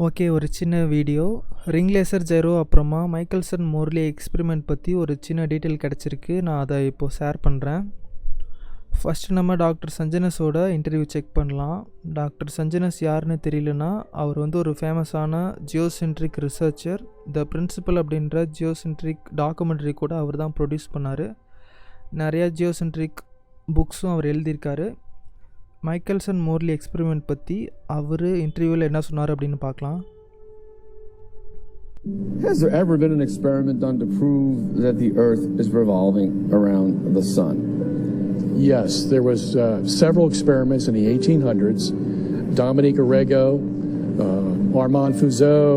Okay, ஒரு சின்ன video. Ring laser gyro அப்புறமா மைக்கேல்சன் மோர்லி எக்ஸ்பெரிமெண்ட் பற்றி ஒரு சின்ன டீட்டெயில் கிடச்சிருக்கு. நான் அதை இப்போது ஷேர் பண்ணுறேன். ஃபஸ்ட்டு நம்ம டாக்டர் சஞ்சனஸோட இன்டர்வியூ செக் பண்ணலாம். டாக்டர் சஞ்சனஸ் யாருன்னு தெரியலனா, அவர் ஒரு ஃபேமஸான ஜியோசென்ட்ரிக் ரிசர்ச்சர். த பிரின்சிபல் அப்படின்ற ஜியோசென்ட்ரிக் டாக்குமெண்ட்ரி கூட அவர் தான் ப்ரொடியூஸ் பண்ணார். நிறையா ஜியோசென்ட்ரிக் புக்ஸும் அவர் எழுதியிருக்காரு. மைக்கேல்சன் மோர்லி எக்ஸ்பெரிமெண்ட் பற்றி அவர் இன்டர்வியூவில் என்ன சொன்னார் அப்படின்னு பார்க்கலாம். Has there ever been an experiment done to prove that the Earth is revolving around the Sun? Yes, there was several experiments in the 1800s. Dominique Arago, Armand Fuseau,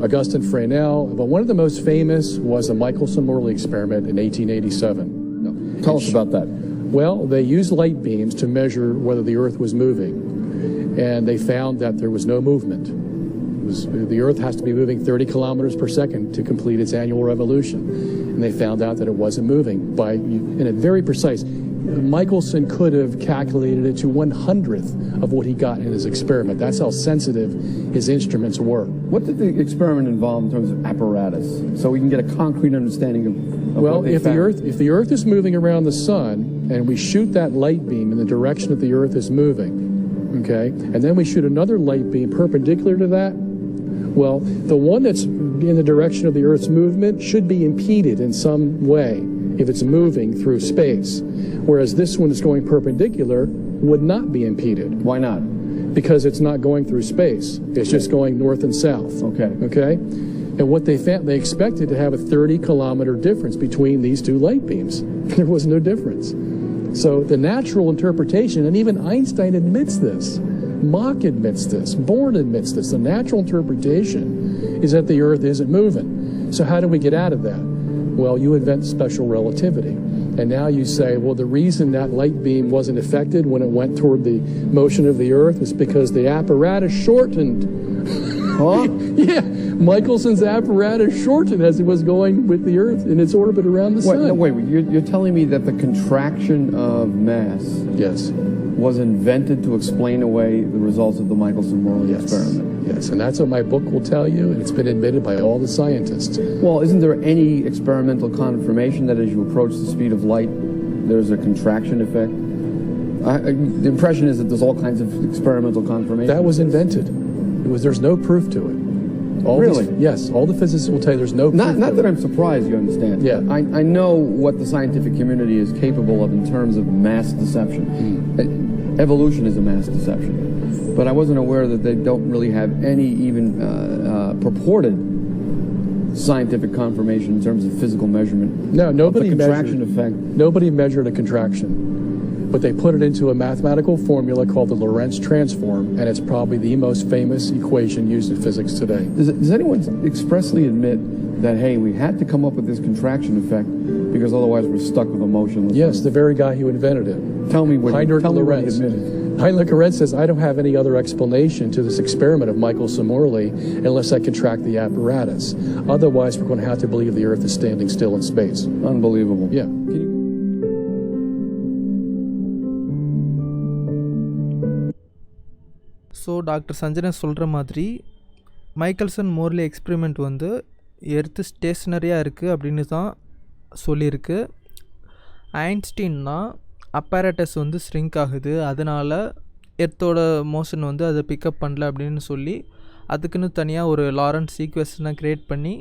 Augustin Fresnel, but one of the most famous was the Michelson-Morley experiment in 1887. No. Tell us about that. Well, they used light beams to measure whether the Earth was moving, and they found that there was no movement. The Earth has to be moving 30 kilometers per second to complete its annual revolution, and they found out that it wasn't moving in a very precise. Michelson could have calculated it to 1/100th of what he got in his experiment. That's how sensitive his instruments were. What did the experiment involve in terms of apparatus, so we can get a concrete understanding of well, what they found? If the Earth is moving around the Sun, and we shoot that light beam in the direction that the Earth is moving, okay, and then we shoot another light beam perpendicular to that, well, the one that's in the direction of the Earth's movement should be impeded in some way if it's moving through space, whereas this one that's going perpendicular would not be impeded. Why not? Because it's not going through space. It's just going north and south. Okay? And what they found, they expected to have a 30-kilometer difference between these two light beams. There was no difference. So the natural interpretation, and even Einstein admits this, Mach admits this, Born admits this, the natural interpretation is that the Earth isn't moving. So how do we get out of that? Well, you invent special relativity. And now you say, well, the reason that light beam wasn't affected when it went toward the motion of the Earth is because the apparatus shortened. Huh? Yeah, Michelson's apparatus shortened as it was going with the Earth in its orbit around the Sun. Wait, you're telling me that the contraction of mass was invented to explain away the results of the Michelson-Morley experiment? Yes, and that's what my book will tell you, and it's been admitted by all the scientists. Well, isn't there any experimental confirmation that as you approach the speed of light, there's a contraction effect? The impression is that there's all kinds of experimental confirmation. That was invented. There's no proof to it. Really? Yes, all the physicists will tell you there's no proof. Not that I'm surprised, you understand. Yeah. I know what the scientific community is capable of in terms of mass deception. Evolution is a mass deception. But I wasn't aware that they don't really have any even purported scientific confirmation in terms of physical measurement. No, nobody of the contraction effect. Nobody measured a contraction. But they put it into a mathematical formula called the Lorentz transform, and it's probably the most famous equation used in physics today. Does anyone expressly admit that, hey, we had to come up with this contraction effect because otherwise we're stuck with a motionless? Yes, the very guy who invented it. Tell me what he Lorentz admitted. Heinrich Lorentz says, I don't have any other explanation to this experiment of Michelson-Morley unless I contract the apparatus. Otherwise, we're going to have to believe the Earth is standing still in space. Unbelievable. Yeah. So doctor சஞ்சனஸ் சொல்கிற மாதிரி Michelson Morley experiment earth ஸ்டேஷ்னரியாக இருக்குது அப்படின்னு தான் சொல்லியிருக்கு. Einstein தான் அப்பேரட்டஸ் shrink ஆகுது, அதனால் எர்த்தோட மோஷன் அதை பிக்கப் பண்ணல அப்படின்னு சொல்லி அதுக்குன்னு தனியாக ஒரு லாரன்ஸ் ஈக்குவேஷனை க்ரியேட் பண்ணி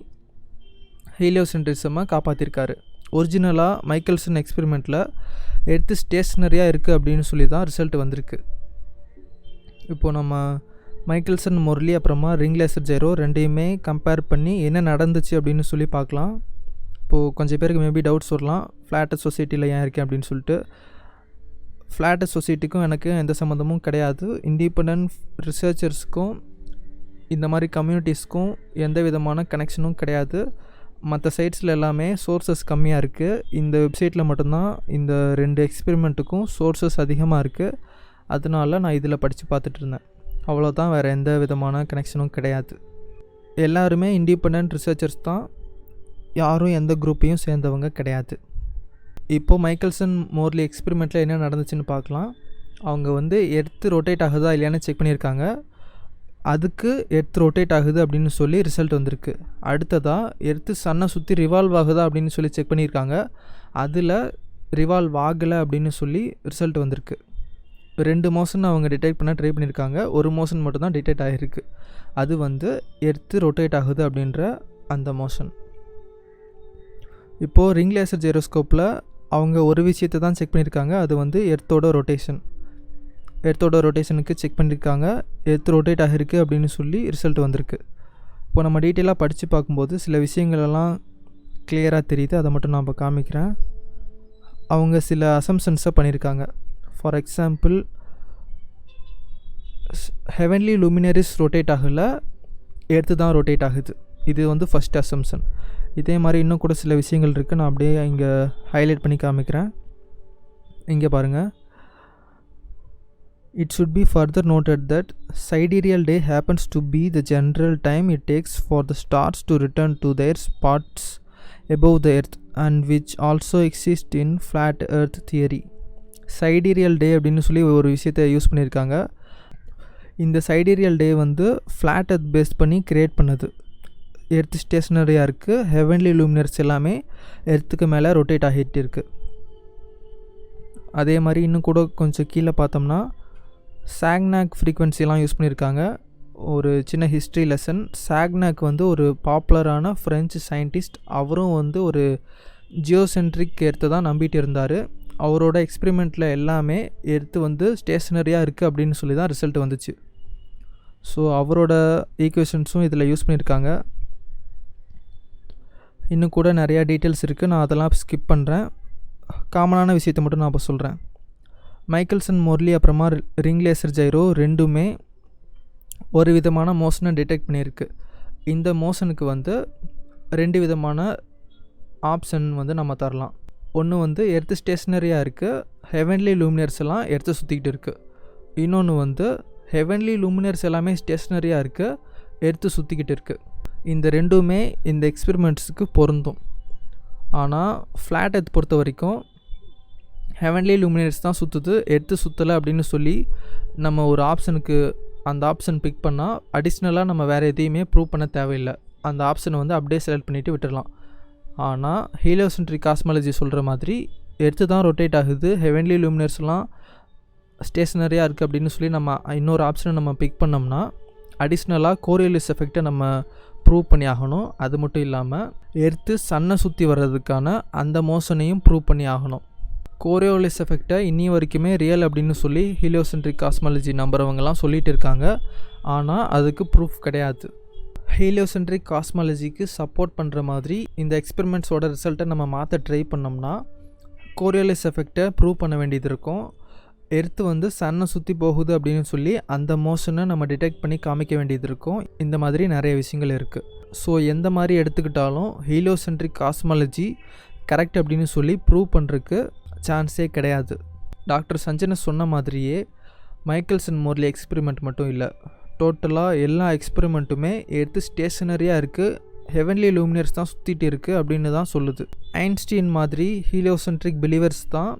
ஹீலியோசென்ட்ரிசமாக காப்பாற்றிருக்காரு. ஒரிஜினலாக மைக்கேல்சன் எக்ஸ்பெரிமெண்ட்டில் எர்த்து ஸ்டேஷ்னரியாக இருக்குது அப்படின்னு சொல்லி தான் ரிசல்ட் வந்திருக்கு. இப்போது நம்ம மைக்கேல்சன் மோர்லி அப்புறமா ரிங் லேசர் ஜைரோ ரெண்டையுமே கம்பேர் பண்ணி என்ன நடந்துச்சு அப்படின்னு சொல்லி பார்க்கலாம். இப்போது கொஞ்சம் பேருக்கு மேபி டவுட்ஸ் வரலாம், ஃப்ளாட்டஸ் சொசைட்டியில் ஏன் இருக்கேன் அப்படின்னு சொல்லிட்டு. ஃப்ளாட்டஸ் சொசைட்டிக்கும் எனக்கு எந்த சம்மந்தமும் கிடையாது. இண்டிபெண்ட் ரிசர்ச்சர்ஸ்க்கும் இந்த மாதிரி கம்யூனிட்டிஸ்க்கும் எந்த விதமான கனெக்ஷனும் கிடையாது. மற்ற சைட்ஸில் எல்லாமே சோர்ஸஸ் கம்மியாக இருக்குது. இந்த வெப்சைட்டில் மட்டும்தான் இந்த 2 எக்ஸ்பெரிமெண்ட்டுக்கும் சோர்ஸஸ் அதிகமாக இருக்குது. அதனால நான் இதில் படித்து பார்த்துட்டு இருந்தேன், அவ்வளோதான். வேறு எந்த விதமான கனெக்ஷனும் கிடையாது. எல்லாருமே இண்டிபெண்ட் ரிசர்ச்சர்ஸ் தான், யாரும் எந்த குரூப்பையும் சேர்ந்தவங்க கிடையாது. இப்போது மைக்கேல்சன் மோர்லி எக்ஸ்பெரிமெண்ட்டில் என்ன நடந்துச்சுன்னு பார்க்கலாம். அவங்க எர்த்து ரொட்டேட் ஆகுதா இல்லையான்னு செக் பண்ணியிருக்காங்க. அதுக்கு எர்த் ரொட்டேட் ஆகுது அப்படின்னு சொல்லி ரிசல்ட் வந்திருக்கு. அடுத்ததாக எர்த்து சன்னை சுற்றி ரிவால்வ் ஆகுதா அப்படின்னு சொல்லி செக் பண்ணியிருக்காங்க. அதில் ரிவால்வ் ஆகலை அப்படின்னு சொல்லி ரிசல்ட் வந்திருக்கு. 2 மோஷன் அவங்க டிடெக்ட் பண்ண ட்ரை பண்ணியிருக்காங்க. ஒரு மோஷன் மட்டும்தான் டிடெக்ட் ஆகிருக்கு. அது வந்து எர்த்து ரொட்டேட் ஆகுது அப்படின்ற அந்த மோஷன். இப்போது ரிங் லேசர் ஜைரோஸ்கோப்பில் அவங்க ஒரு விஷயத்தை தான் செக் பண்ணியிருக்காங்க. அது வந்து எர்த்தோட ரொட்டேஷனுக்கு செக் பண்ணியிருக்காங்க. எர்த் ரொட்டேட் ஆகிருக்கு அப்படின்னு சொல்லி ரிசல்ட் வந்திருக்கு. இப்போ நம்ம டீட்டெயிலாக படித்து பார்க்கும்போது சில விஷயங்களெல்லாம் கிளியராக தெரியுது. அதை மட்டும் நான் இப்போ காமிக்கிறேன். அவங்க சில அசம்ஷன்ஸை பண்ணியிருக்காங்க. ஃபார் எக்ஸாம்பிள், ஹெவன்லி லூமினரிஸ் ரொட்டேட் ஆகலை, எர்த்து தான் ரொட்டேட் ஆகுது. இது வந்து ஃபஸ்ட் அசம்ஷன். இதே மாதிரி இன்னும் கூட சில விஷயங்கள் இருக்குது. நான் அப்படியே இங்கே ஹைலைட் பண்ணி காமிக்கிறேன். இங்கே பாருங்கள். It should be further noted that sidereal day happens to be the general time it takes for the stars to return to their spots above the earth, and which also exists in flat earth theory. sidereal day அப்படின்னு சொல்லி ஒரு விஷயத்தை use பண்ணியிருக்காங்க. இந்த sidereal day வந்து flat earth base பண்ணி create பண்ணது. Earth ஸ்டேஷனரியாக இருக்குது. ஹெவன்லி லூமினர்ஸ் எல்லாமே எர்த்துக்கு மேலே ரொட்டேட் ஆகிட்டு இருக்குது. அதே மாதிரி இன்னும் கூட கொஞ்சம் கீழே பார்த்தோம்னா சாக்னாக் ஃப்ரீக்வன்சிலாம் யூஸ் பண்ணியிருக்காங்க. ஒரு சின்ன ஹிஸ்ட்ரி லெசன். சாக்னாக் வந்து ஒரு பாப்புலரான ஃப்ரெஞ்சு சயின்டிஸ்ட். அவரும் வந்து ஒரு ஜியோசென்ட்ரிக் எர்த்தை தான் நம்பிட்டு இருந்தார். அவரோட எக்ஸ்பெரிமெண்ட்டில் எல்லாமே எர்த்து வந்து ஸ்டேஷனரியாக இருக்குது அப்படின்னு சொல்லி தான் ரிசல்ட் வந்துச்சு. ஸோ அவரோட ஈக்குவேஷன்ஸும் இதில் யூஸ் பண்ணியிருக்காங்க. இன்னும் கூட நிறையா டீட்டெயில்ஸ் இருக்குது. நான் அதெல்லாம் ஸ்கிப் பண்ணுறேன். காமனான விஷயத்தை மட்டும் நான் இப்போ சொல்கிறேன். மைக்கேல்சன் மோர்லி அப்புறமா ரிங் லேசர் ஜைரோ ரெண்டுமே ஒரு விதமான மோஷனை டிடெக்ட் பண்ணியிருக்கு. இந்த மோஷனுக்கு வந்து 2 விதமான ஆப்ஷன் வந்து நம்ம தரலாம். ஒன்று வந்து எர்த்து ஸ்டேஷனரியாக இருக்குது, ஹெவன்லி லூமினர்ஸ் எல்லாம் எர்த்து சுற்றிக்கிட்டு இருக்குது. இன்னொன்று வந்து ஹெவன்லி லூமினர்ஸ் எல்லாமே ஸ்டேஷனரியாக இருக்குது, எர்த்து சுற்றிக்கிட்டு இருக்குது. இந்த ரெண்டுமே இந்த எக்ஸ்பெரிமெண்ட்ஸுக்கு பொருந்தும். ஆனால் ஃப்ளாட் எர்த் பொறுத்த வரைக்கும் ஹெவன்லி லூமினர்ஸ் தான் சுற்றுது, எர்த்து சுற்றலை அப்படின்னு சொல்லி நம்ம ஒரு ஆப்ஷனுக்கு அந்த ஆப்ஷன் பிக் பண்ணால் அடிஷ்னலாக நம்ம வேறு எதையுமே ப்ரூவ் பண்ண தேவையில்லை. அந்த ஆப்ஷனை வந்து அப்படியே செலக்ட் பண்ணிவிட்டு விட்டுடலாம். ஆனால் ஹீலியோசென்ட்ரிக் காஸ்மாலஜி சொல்கிற மாதிரி எர்த்து தான் ரொட்டேட் ஆகுது, ஹெவன்லி லூமினர்ஸ்லாம் ஸ்டேஷனரியாக இருக்குது அப்படின்னு சொல்லி நம்ம இன்னொரு ஆப்ஷனை நம்ம பிக் பண்ணோம்னா அடிஷ்னலாக கோரியோலிஸ் எஃபெக்டை நம்ம ப்ரூவ் பண்ணி ஆகணும். அது மட்டும் இல்லாமல் எர்த்து சன்னை சுற்றி வர்றதுக்கான அந்த மோஷனையும் ப்ரூவ் பண்ணி ஆகணும். கோரியோலிஸ் எஃபெக்டை இன்னி வரைக்குமே ரியல் அப்படின்னு சொல்லி ஹீலியோசென்ட்ரிக் காஸ்மாலஜி நம்புறவங்கலாம் சொல்லிகிட்டு இருக்காங்க. ஆனால் அதுக்கு ப்ரூஃப் கிடையாது. ஹீலியோசென்ட்ரிக் காஸ்மாலஜிக்கு சப்போர்ட் பண்ணுற மாதிரி இந்த எக்ஸ்பெரிமெண்ட்ஸோட ரிசல்ட்டை நம்ம மாற்ற ட்ரை பண்ணோம்னா கோரியோலிஸ் எஃபெக்டை ப்ரூவ் பண்ண வேண்டியது இருக்கும். எர்த்து வந்து சன்னை சுற்றி போகுது அப்படின்னு சொல்லி அந்த மோஷனை நம்ம டிடெக்ட் பண்ணி காமிக்க வேண்டியது இருக்கும். இந்த மாதிரி நிறைய விஷயங்கள் இருக்குது. ஸோ எந்த மாதிரி எடுத்துக்கிட்டாலும் ஹீலியோசென்ட்ரிக் காஸ்மாலஜி கரெக்ட் அப்படின்னு சொல்லி ப்ரூவ் பண்ணுறதுக்கு சான்ஸே கிடையாது. டாக்டர் சஞ்சனை சொன்ன மாதிரியே மைக்கேல்சன் மோர்லி எக்ஸ்பெரிமெண்ட் மட்டும் இல்லை, டோட்டலாக எல்லா எக்ஸ்பெரிமெண்ட்டுமே எடுத்து ஸ்டேஷனரியாக இருக்குது, ஹெவன்லி லூமினர்ஸ் தான் சுற்றிட்டு இருக்குது அப்படின்னு தான் சொல்லுது. ஐன்ஸ்டீன் மாதிரி ஹீலியோசென்ட்ரிக் பிலீவர்ஸ் தான்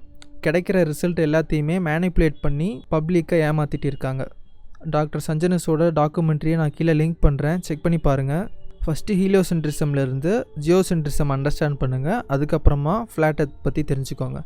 கிடைக்கிற ரிசல்ட் எல்லாத்தையுமே மேனிப்புலேட் பண்ணி பப்ளிக்கை ஏமாற்றிட்டு இருக்காங்க. டாக்டர் சஞ்சனஸோட டாக்குமெண்ட்ரியை நான் கீழே லிங்க் பண்ணுறேன், செக் பண்ணி பாருங்கள். ஃபஸ்ட்டு ஹீலியோசென்ட்ரிசம்லேருந்து ஜியோசென்ட்ரிசம் அண்டர்ஸ்டாண்ட் பண்ணுங்கள், அதுக்கப்புறமா ஃப்ளாட் எர்த் பற்றி தெரிஞ்சுக்கோங்க.